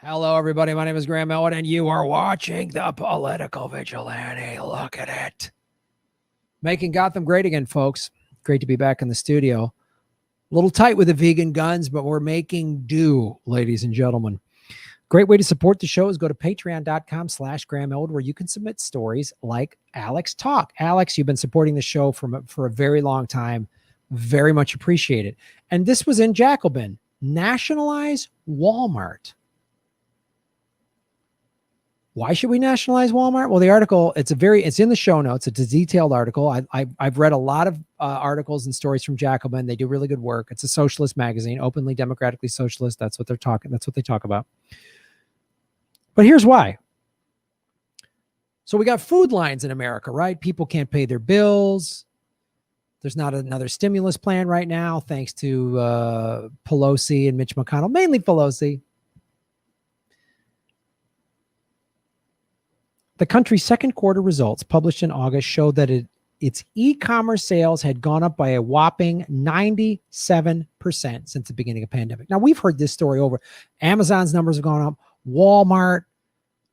Hello, everybody. My name is Graham Elwood, and you are watching The Political Vigilante. Look at it. Making Gotham great again, folks. Great to be back in the studio. A little tight with the vegan guns, but we're making do, ladies and gentlemen. Great way to support the show is go to patreon.com/Graham Elwood, where you can submit stories like Alex Talk. Alex, you've been supporting the show for a very long time. Very much appreciate it. And this was in Jacobin. Nationalize Walmart. Why should we nationalize Walmart? Well, the article, it's in the show notes. It's a detailed article. I've read a lot of articles and stories from Jacobin. They do really good work. It's a socialist magazine, openly democratically socialist. That's what they talk about. But here's why. So we got food lines in America, right? People can't pay their bills. There's not another stimulus plan right now, thanks to Pelosi and Mitch McConnell, mainly Pelosi. The country's second quarter results published in August showed that its e-commerce sales had gone up by a whopping 97% since the beginning of the pandemic. Now, we've heard this story over. Amazon's numbers have gone up, Walmart,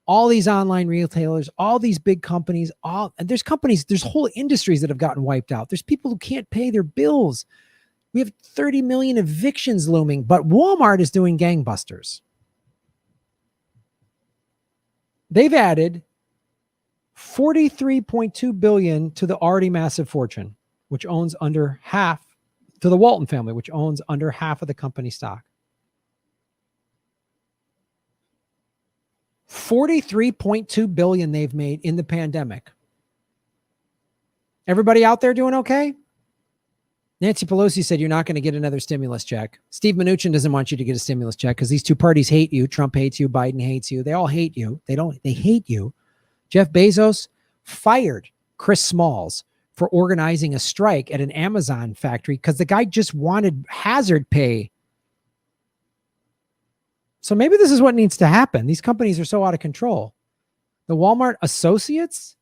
all these online retailers, all these big companies, and there's whole industries that have gotten wiped out. There's people who can't pay their bills. We have 30 million evictions looming, but Walmart is doing gangbusters. They've added $43.2 billion to the already massive fortune, which owns under half, to the Walton family, which owns under half of the company stock. $43.2 billion they've made in the pandemic. Everybody out there doing okay? Nancy Pelosi said you're not going to get another stimulus check. Steve Mnuchin doesn't want you to get a stimulus check because these two parties hate you. Trump hates you. Biden hates you. They all hate you. They hate you. Jeff Bezos fired Chris Smalls for organizing a strike at an Amazon factory because the guy just wanted hazard pay. So maybe this is what needs to happen. These companies are so out of control. The Walmart associates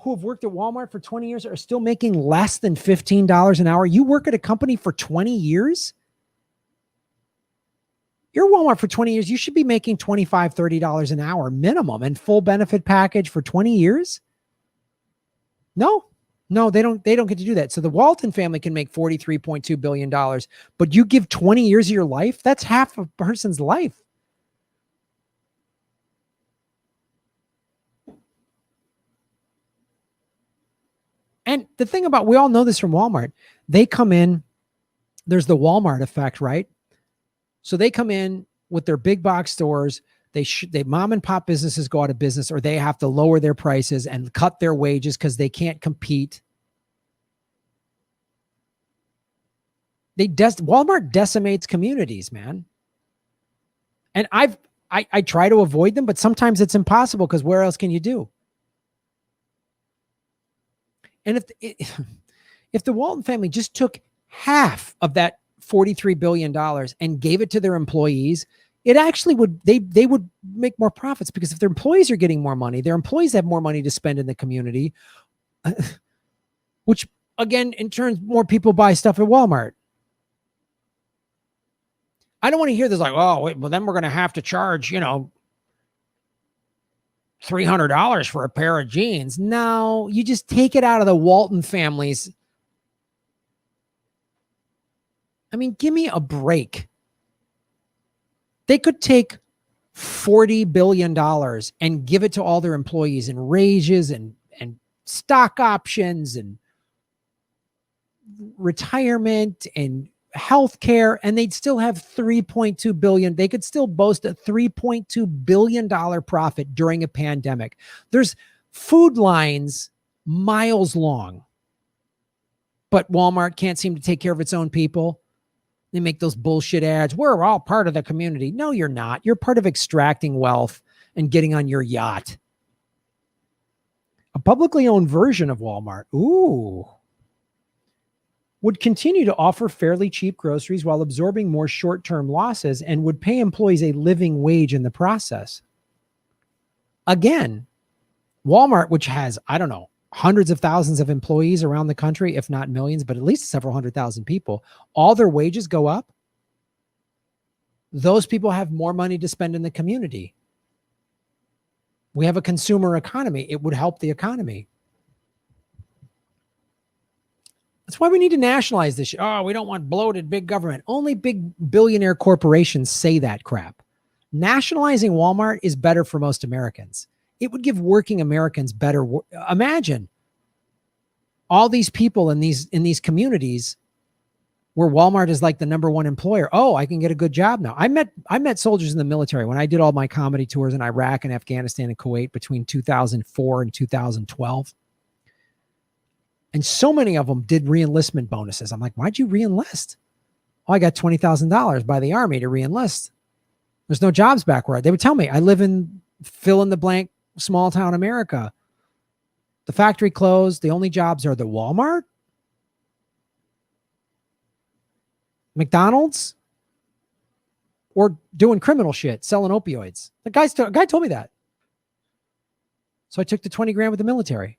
who have worked at Walmart for 20 years are still making less than $15 an hour. You work at a company for 20 years? You're Walmart for 20 years. You should be making $25, $30 an hour minimum and full benefit package for 20 years. No, they don't get to do that. So the Walton family can make $43.2 billion, but you give 20 years of your life. That's half a person's life. And the thing about, we all know this from Walmart. They come in, there's the Walmart effect, right? So they come in with their big box stores. They mom and pop businesses go out of business, or they have to lower their prices and cut their wages because they can't compete. Walmart decimates communities, man. And I try to avoid them, but sometimes it's impossible because where else can you do? And if the Walton family just took half of that $43 billion and gave it to their employees, it actually would, they would make more profits, because if their employees are getting more money, their employees have more money to spend in the community, which again, in turn, more people buy stuff at Walmart. I don't want to hear this like, oh, wait, well, then we're going to have to charge, $300 for a pair of jeans. No, you just take it out of the Walton families. I mean, give me a break. They could take $40 billion and give it to all their employees in raises and stock options and retirement and healthcare, and they'd still have $3.2 billion. They could still boast a $3.2 billion profit during a pandemic. There's food lines miles long, but Walmart can't seem to take care of its own people. They make those bullshit ads. We're all part of the community. No, you're not. You're part of extracting wealth and getting on your yacht. A publicly owned version of Walmart, would continue to offer fairly cheap groceries while absorbing more short-term losses, and would pay employees a living wage in the process. Again, Walmart, which has, I don't know, hundreds of thousands of employees around the country, if not millions, but at least several 100,000 people, all their wages go up. those people have more money to spend in the community. We have a consumer economy. It would help the economy. That's why we need to nationalize this. Oh, we don't want bloated big government. Only big billionaire corporations say that crap. Nationalizing Walmart is better for most Americans. It would give working Americans better. Imagine all these people in these communities where Walmart is like the number one employer. Oh, I can get a good job now. I met soldiers in the military when I did all my comedy tours in Iraq and Afghanistan and Kuwait between 2004 and 2012. And so many of them did re-enlistment bonuses. I'm like, why'd you re-enlist? Oh, I got $20,000 by the Army to re-enlist. There's no jobs back where they would tell me, I live in fill in the blank small town America. The factory closed. The only jobs are the Walmart, McDonald's, or doing criminal shit, selling opioids. The guy told me that. So I took the 20 grand with the military.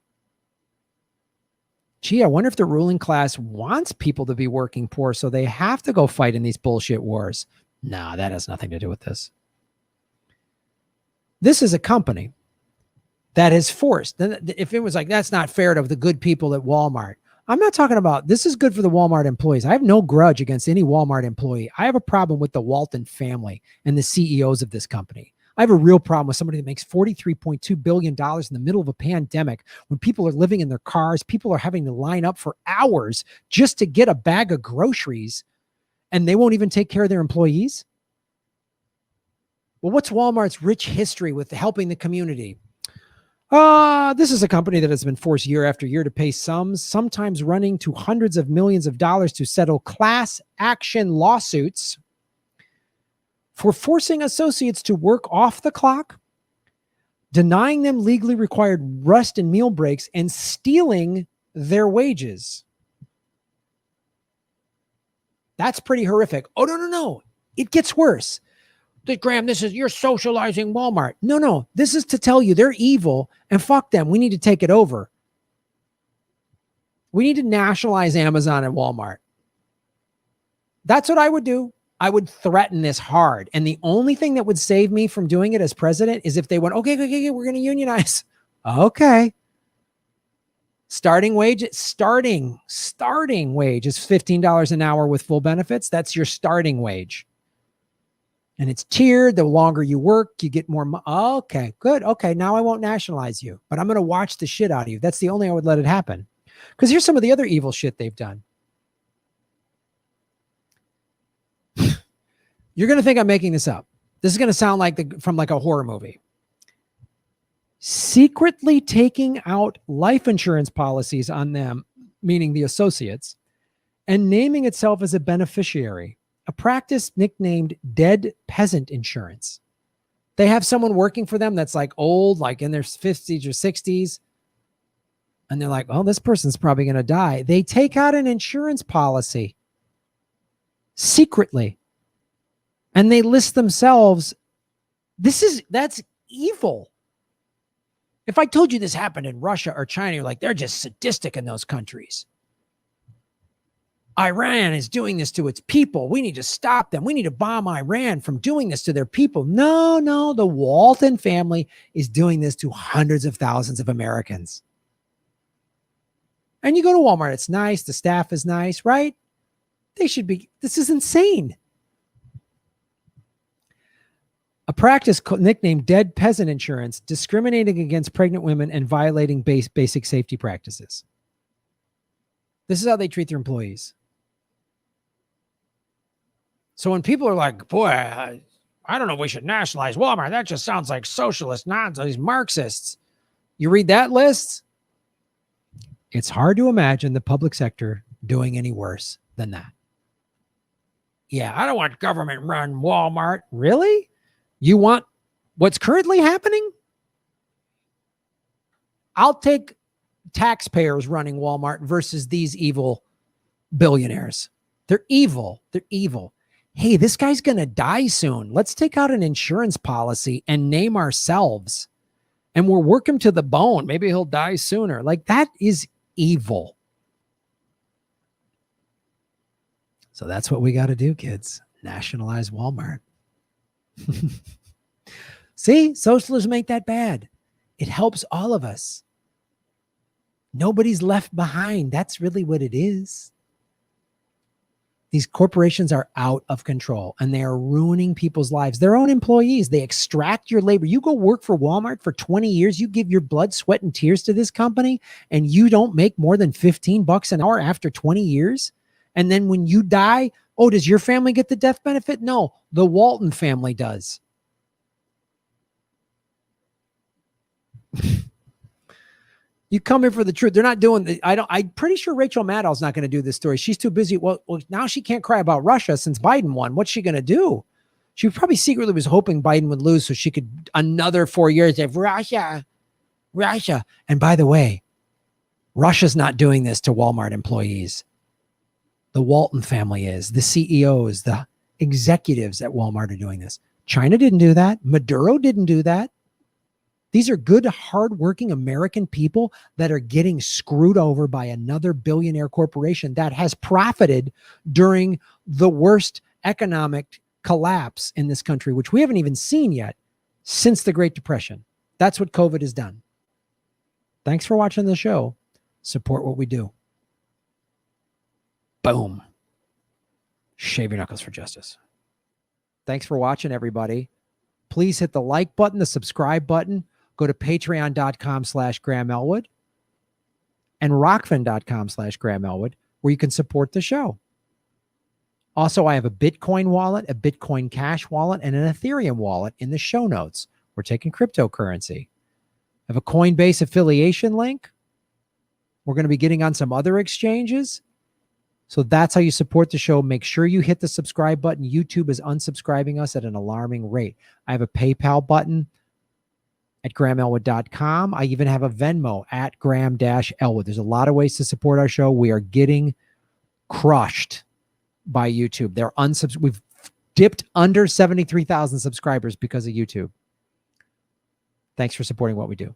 Gee, I wonder if the ruling class wants people to be working poor, so they have to go fight in these bullshit wars. No, that has nothing to do with this. This is a company that has forced. If it was like, that's not fair to the good people at Walmart. I'm not talking about, this is good for the Walmart employees. I have no grudge against any Walmart employee. I have a problem with the Walton family and the CEOs of this company. I have a real problem with somebody that makes $43.2 billion in the middle of a pandemic when people are living in their cars, people are having to line up for hours just to get a bag of groceries, and they won't even take care of their employees. Well, what's Walmart's rich history with helping the community? This is a company that has been forced year after year to pay sums, sometimes running to hundreds of millions of dollars to settle class action lawsuits for forcing associates to work off the clock, denying them legally required rest and meal breaks, and stealing their wages. That's pretty horrific. Oh, no. It gets worse. Graham, you're socializing Walmart. No. This is to tell you they're evil and fuck them. We need to take it over. We need to nationalize Amazon and Walmart. That's what I would do. I would threaten this hard. And the only thing that would save me from doing it as president is if they went, okay, we're going to unionize. Okay. Starting wage is $15 an hour with full benefits. That's your starting wage. And it's tiered. The longer you work, you get more. Okay, good. Okay, now I won't nationalize you, but I'm going to watch the shit out of you. That's the only way I would let it happen. Because here's some of the other evil shit they've done. You're going to think I'm making this up. This is going to sound like from a horror movie. Secretly taking out life insurance policies on them, meaning the associates, and naming itself as a beneficiary. A practice nicknamed dead peasant insurance. They have someone working for them that's like old, like in their 50s or 60s. And they're like, oh, this person's probably going to die. They take out an insurance policy secretly. And they list themselves. That's evil. If I told you this happened in Russia or China, you're like, they're just sadistic in those countries. Iran is doing this to its people. We need to stop them. We need to bomb Iran from doing this to their people. No. The Walton family is doing this to hundreds of thousands of Americans. And you go to Walmart, it's nice. The staff is nice, right? This is insane. A practice nicknamed dead peasant insurance, discriminating against pregnant women and violating basic safety practices. This is how they treat their employees. So when people are like, boy, I don't know if we should nationalize Walmart. That just sounds like socialist nonsense, these Marxists. You read that list, it's hard to imagine the public sector doing any worse than that. Yeah, I don't want government-run Walmart. Really? You want what's currently happening? I'll take taxpayers running Walmart versus these evil billionaires. They're evil. Hey, this guy's going to die soon. Let's take out an insurance policy and name ourselves. And we'll work him to the bone. Maybe he'll die sooner. Like, that is evil. So that's what we got to do, kids. Nationalize Walmart. See, socialism ain't that bad. It helps all of us. Nobody's left behind. That's really what it is. These corporations are out of control and they are ruining people's lives. Their own employees, they extract your labor. You go work for Walmart for 20 years, you give your blood, sweat, and tears to this company, and you don't make more than $15 an hour after 20 years. And then when you die, oh, does your family get the death benefit? No, the Walton family does. You come in for the truth. They're not doing the, I'm pretty sure Rachel Maddow's not going to do this story. She's too busy. Well, now she can't cry about Russia since Biden won. What's she going to do? She probably secretly was hoping Biden would lose so she could another 4 years of Russia. And by the way, Russia's not doing this to Walmart employees. The Walton family is, the CEOs, the executives at Walmart are doing this. China didn't do that. Maduro didn't do that. These are good, hardworking American people that are getting screwed over by another billionaire corporation that has profited during the worst economic collapse in this country, which we haven't even seen yet since the Great Depression. That's what COVID has done. Thanks for watching the show. Support what we do. Boom. Shave your knuckles for justice. Thanks for watching, everybody. Please hit the like button, the subscribe button. Go to patreon.com/Graham Elwood and rockfin.com/Graham Elwood, where you can support the show. Also, I have a Bitcoin wallet, a Bitcoin Cash wallet, and an Ethereum wallet in the show notes. We're taking cryptocurrency. I have a Coinbase affiliation link. We're going to be getting on some other exchanges. So that's how you support the show. Make sure you hit the subscribe button. YouTube is unsubscribing us at an alarming rate. I have a PayPal button at GrahamElwood.com. I even have a Venmo at Graham-Elwood. There's a lot of ways to support our show. We are getting crushed by YouTube. We've dipped under 73,000 subscribers because of YouTube. Thanks for supporting what we do.